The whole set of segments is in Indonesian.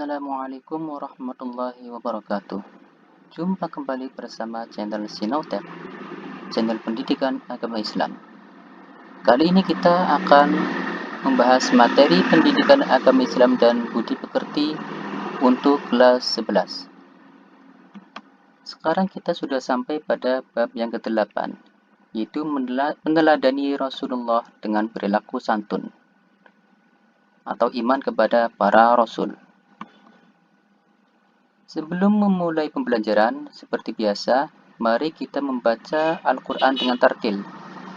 Assalamualaikum warahmatullahi wabarakatuh. Jumpa kembali bersama channel Sinautek, channel pendidikan agama Islam. Kali ini kita akan membahas materi pendidikan agama Islam dan budi pekerti untuk kelas 11. Sekarang kita sudah sampai pada bab yang ke-8, yaitu meneladani Rasulullah dengan perilaku santun atau iman kepada para rasul. Sebelum memulai pembelajaran, seperti biasa, mari kita membaca Al-Quran dengan tartil.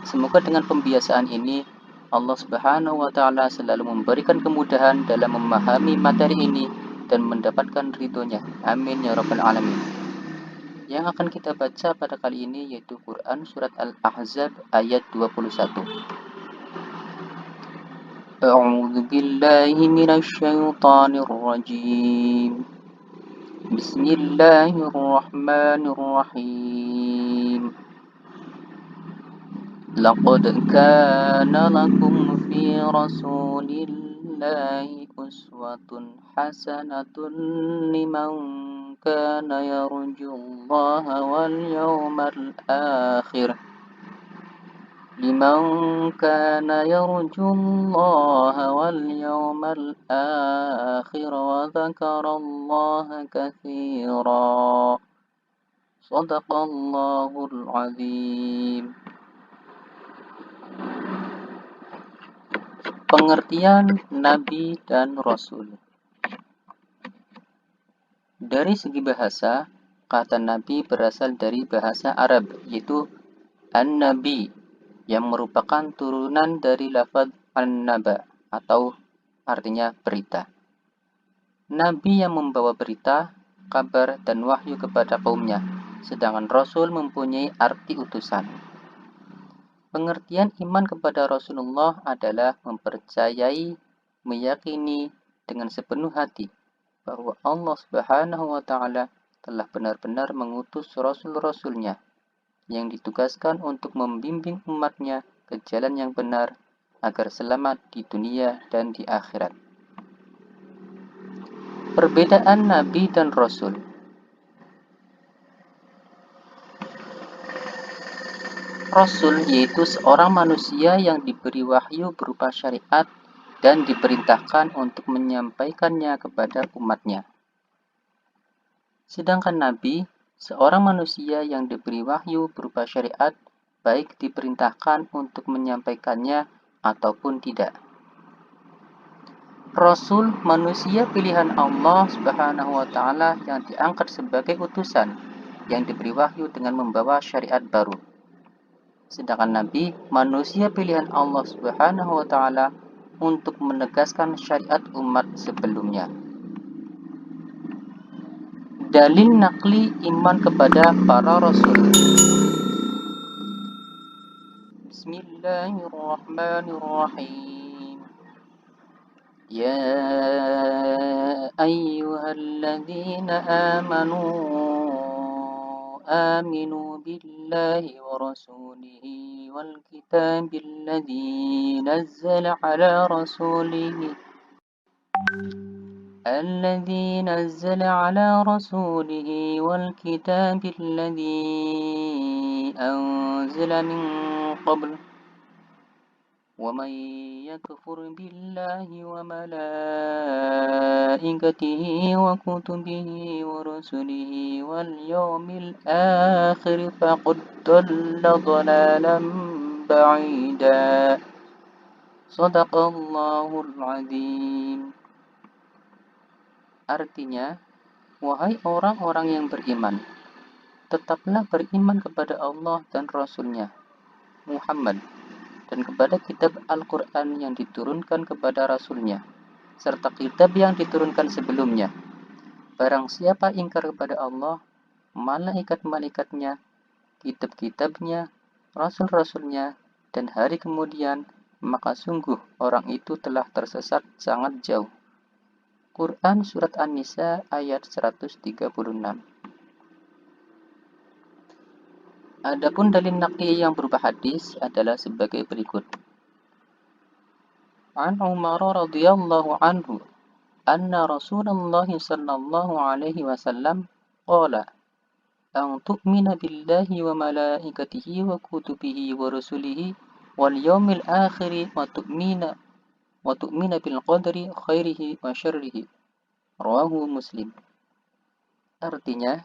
Semoga dengan pembiasaan ini, Allah Subhanahu wa Ta'ala selalu memberikan kemudahan dalam memahami materi ini dan mendapatkan ridhonya. Amin ya Rabbal Alamin. Yang akan kita baca pada kali ini yaitu Quran Surat Al-Ahzab ayat 21. A'udzu billahi minasy syaithanir rajim. Bismillahirrahmanirrahim. Laqad kana lakum fi rasulillahi uswatun hasanatun liman kana yarjullaha wal yawmal akhir. لمن كان يرجو الله واليوم الآخر وذكر الله كثيرا صدق الله العظيم. Pengertian Nabi dan Rasul. Dari segi bahasa, kata Nabi berasal dari bahasa Arab, yaitu An-Nabi, yang merupakan turunan dari lafaz an-naba atau artinya berita. Nabi yang membawa berita, kabar, dan wahyu kepada kaumnya, sedangkan Rasul mempunyai arti utusan. Pengertian iman kepada Rasulullah adalah mempercayai, meyakini dengan sepenuh hati bahwa Allah Subhanahu wa Ta'ala telah benar-benar mengutus Rasul-Rasulnya yang ditugaskan untuk membimbing umatnya ke jalan yang benar agar selamat di dunia dan di akhirat. Perbedaan Nabi dan Rasul. Rasul yaitu seorang manusia yang diberi wahyu berupa syariat dan diperintahkan untuk menyampaikannya kepada umatnya. Sedangkan Nabi seorang manusia yang diberi wahyu berupa syariat, baik diperintahkan untuk menyampaikannya ataupun tidak. Rasul manusia pilihan Allah Subhanahu wa Ta'ala yang diangkat sebagai utusan yang diberi wahyu dengan membawa syariat baru. Sedangkan Nabi manusia pilihan Allah Subhanahu wa Ta'ala untuk menegaskan syariat umat sebelumnya. Dalil nakli iman kepada para rasul. Bismillahirrahmanirrahim. Ya ayyuhalladzina amanu aminu billahi wa rasulihi wal kitabil ladzi nazzala ala rasulihi الذي نزل على رسوله والكتاب الذي أنزل من قبل ومن يكفر بالله وملائكته وكتبه ورسله واليوم الآخر فقد ضل ضلالا بعيدا صدق الله العظيم. Artinya, wahai orang-orang yang beriman, tetaplah beriman kepada Allah dan Rasul-Nya, Muhammad, dan kepada kitab Al-Quran yang diturunkan kepada Rasul-Nya, serta kitab yang diturunkan sebelumnya. Barang siapa ingkar kepada Allah, malaikat-malaikatnya, kitab-kitabnya, Rasul-Rasul-Nya, dan hari kemudian, maka sungguh orang itu telah tersesat sangat jauh. Quran Surat An-Nisa ayat 136. Adapun dalil naqli yang berupa hadis adalah sebagai berikut. An Umar radhiyallahu anhu anna Rasulullah sallallahu alaihi wasallam qala an tu'mina billahi wa malaikatihi wa kutubihi wa rusulihi wal yawmil akhir wa tu'mina bil qadri khairihi wa syarrihi. Rawahu Muslim. Artinya,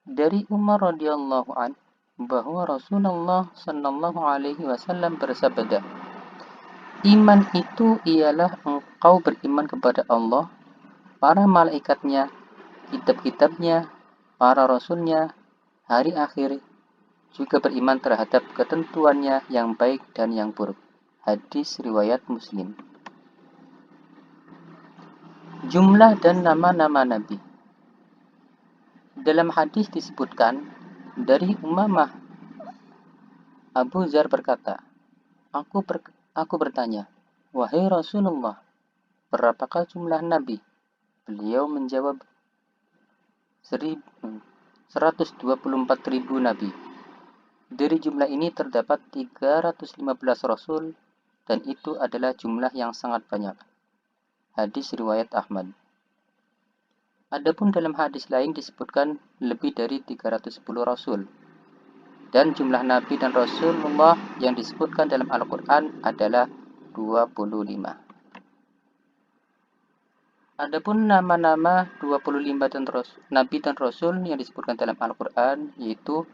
dari Umar radhiyallahu an bahwa Rasulullah sallallahu alaihi wasallam bersabda, iman itu ialah engkau beriman kepada Allah, para malaikatnya, kitab-kitabnya, para rasulnya, hari akhir, juga beriman terhadap ketentuannya yang baik dan yang buruk. Hadis riwayat Muslim. Jumlah dan nama-nama Nabi. Dalam hadis disebutkan dari Umamah Abu Dzar berkata, Aku bertanya, wahai Rasulullah, berapakah jumlah Nabi? Beliau menjawab, 124.000 Nabi. Dari jumlah ini terdapat 315 Rasul, dan itu adalah jumlah yang sangat banyak. Hadis riwayat Ahmad. Adapun dalam hadis lain disebutkan lebih dari 310 Rasul. Dan jumlah Nabi dan Rasulullah yang disebutkan dalam Al-Quran adalah 25. Adapun nama-nama 25 Nabi dan Rasul yang disebutkan dalam Al-Quran yaitu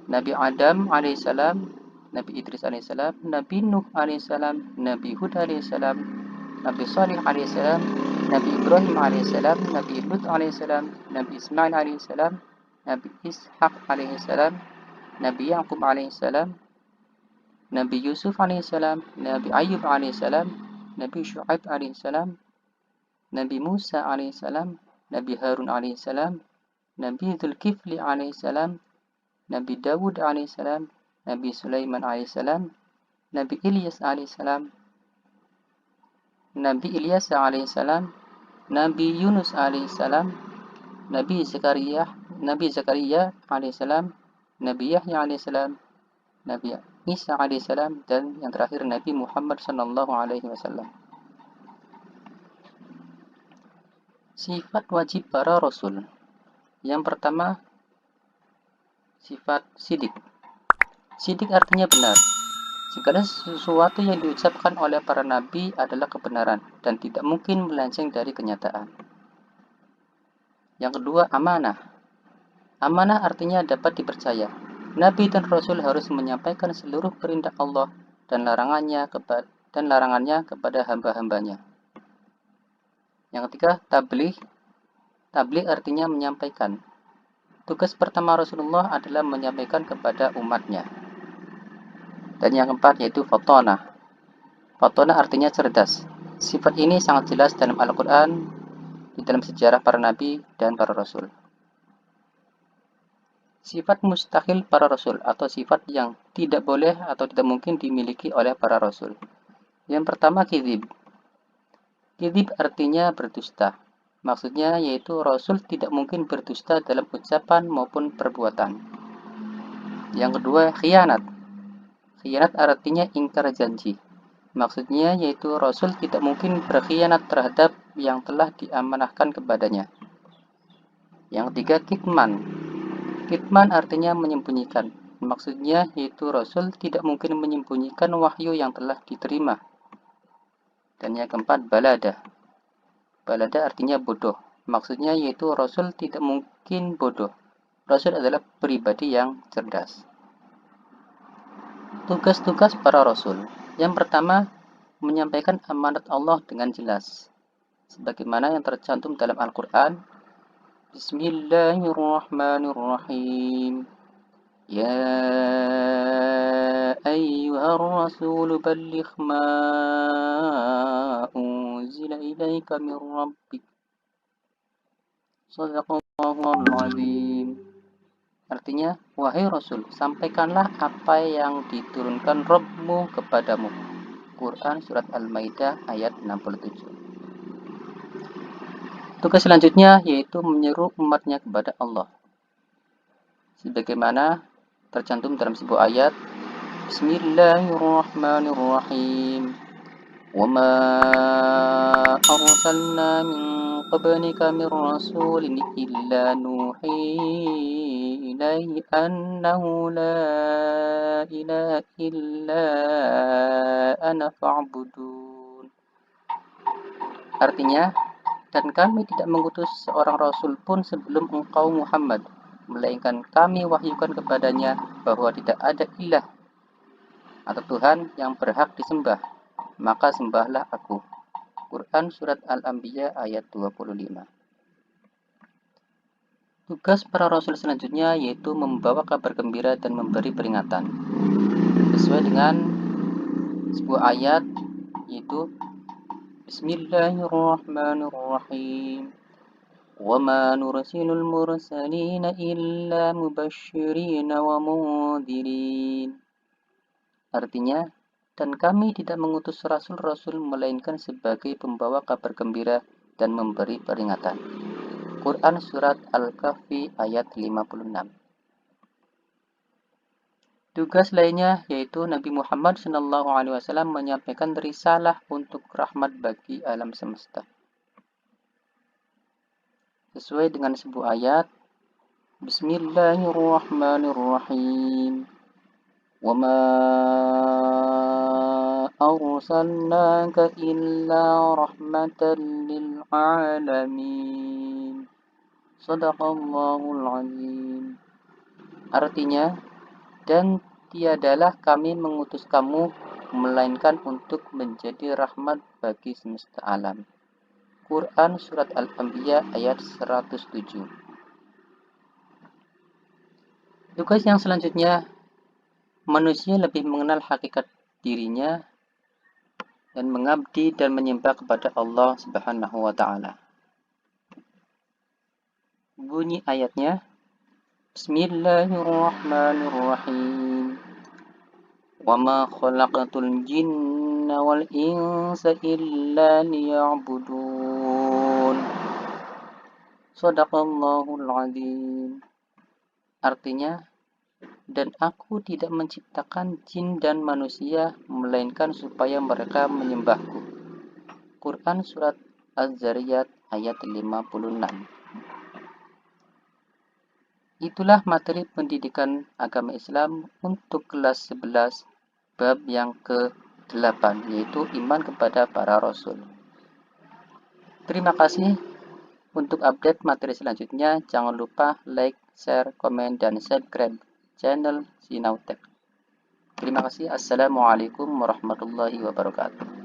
Nabi Adam alaihissalam, Nabi Idris alaihissalam, Nabi Nuh alaihissalam, Nabi Hud alaihissalam, Nabi Salih alaihissalam, Nabi Ibrahim alaihissalam, Nabi Lut alaihissalam, Nabi Ismail alaihissalam, Nabi Ishaq alaihissalam, Nabi Yaqub alaihissalam, Nabi Yusuf alaihissalam, Nabi Ayub alaihissalam, Nabi Syu'aib alaihissalam, Nabi Musa alaihissalam, Nabi Harun alaihissalam, Nabi Dzulkifli alaihissalam, Nabi Dawud alaihissalam, Nabi Sulaiman alaihissalam, Nabi Ilyas alaihissalam, Nabi Ilyas alaihissalam, Nabi Yunus alaihissalam, Nabi Zakaria alaihissalam, Nabi Yahya alaihissalam, Nabi Isa alaihissalam, dan yang terakhir Nabi Muhammad sallallahu alaihi wasallam. Sifat wajib para rasul. Yang pertama, sifat sidik. Sidik artinya benar. Segala sesuatu yang diucapkan oleh para nabi adalah kebenaran dan tidak mungkin melenceng dari kenyataan. Yang kedua, amanah. Amanah artinya dapat dipercaya. Nabi dan Rasul harus menyampaikan seluruh perintah Allah dan larangannya kepada hamba-hambanya. Yang ketiga, tabligh. Tabligh artinya menyampaikan. Tugas pertama Rasulullah adalah menyampaikan kepada umatnya. Dan yang keempat yaitu fatonah. Fatonah artinya cerdas. Sifat ini sangat jelas dalam Al-Quran, di dalam sejarah para nabi dan para rasul. Sifat mustahil para rasul atau sifat yang tidak boleh atau tidak mungkin dimiliki oleh para rasul. Yang pertama, kizib. Kizib artinya berdusta. Maksudnya yaitu rasul tidak mungkin berdusta dalam ucapan maupun perbuatan. Yang kedua, khianat. Khianat artinya ingkar janji. Maksudnya yaitu rasul tidak mungkin berkhianat terhadap yang telah diamanahkan kepadanya. Yang ketiga, kitman. Kitman artinya menyembunyikan. Maksudnya yaitu Rasul tidak mungkin menyembunyikan wahyu yang telah diterima. Dan yang keempat, balada. Balada artinya bodoh. Maksudnya yaitu Rasul tidak mungkin bodoh. Rasul adalah pribadi yang cerdas. Tugas-tugas para Rasul. Yang pertama, menyampaikan amanat Allah dengan jelas. Sebagaimana yang tercantum dalam Al-Quran, Bismillahirrahmanirrahim. Ya ayyuhar rasul balligh ma unzila ilaika min rabbik. Shadaqallahul azim. Artinya, wahai Rasul, sampaikanlah apa yang diturunkan Rabbmu kepadamu. Quran Surat Al-Maidah ayat 67. Tugas selanjutnya yaitu menyeru umatnya kepada Allah. Sebagaimana tercantum dalam sebuah ayat, Bismillahirrahmanirrahim. وما أرسلنا من قبلك من رسول إلا نوحي إليه أنه لا إله إلا أنا فاعبدون. Artinya, dan kami tidak mengutus seorang rasul pun sebelum engkau Muhammad, melainkan kami wahyukan kepadanya bahwa tidak ada ilah atau Tuhan yang berhak disembah, maka sembahlah aku. Quran Surat Al-Anbiya ayat 25. Tugas para rasul selanjutnya yaitu membawa kabar gembira dan memberi peringatan. Sesuai dengan sebuah ayat yaitu Bismillahirrahmanirrahim. وَمَا نُرْسِلُ الْمُرْسَلِينَ إِلَّا مُبَشِّرِينَ وَمُنذِرِينَ. Artinya, dan kami tidak mengutus rasul-rasul melainkan sebagai pembawa kabar gembira dan memberi peringatan. Quran Surat Al-Kahfi ayat 56. Tugas lainnya yaitu Nabi Muhammad SAW menyampaikan risalah untuk rahmat bagi alam semesta. Sesuai dengan sebuah ayat, Bismillahirrahmanirrahim. وَمَا أَرْسَلْنَاكَ إِلَّا رَحْمَةً لِلْعَالَمِينَ. Shadaqallahul Azim. Artinya, dan tiadalah kami mengutus kamu melainkan untuk menjadi rahmat bagi semesta alam. Quran Surat Al-Anbiya ayat 107. Tugas yang selanjutnya, manusia lebih mengenal hakikat dirinya dan mengabdi dan menyembah kepada Allah Subhanahu wa taala. Bunyi ayatnya, Bismillahirrahmanirrahim. وَمَا خَلَقْتُ الْجِنَّ وَالْإِنسَ إِلَّا لِيَعْبُدُونَ. Shadaqallahul Azim. Artinya, dan aku tidak menciptakan jin dan manusia melainkan supaya mereka menyembahku. Quran Surat Az-Zariyat ayat 56. Itulah materi pendidikan agama Islam untuk kelas 11 bab yang ke-8 yaitu iman kepada para rasul. Terima kasih. Untuk update materi selanjutnya jangan lupa like, share, komen, dan subscribe channel Sinautek. Terima kasih. Assalamualaikum warahmatullahi wabarakatuh.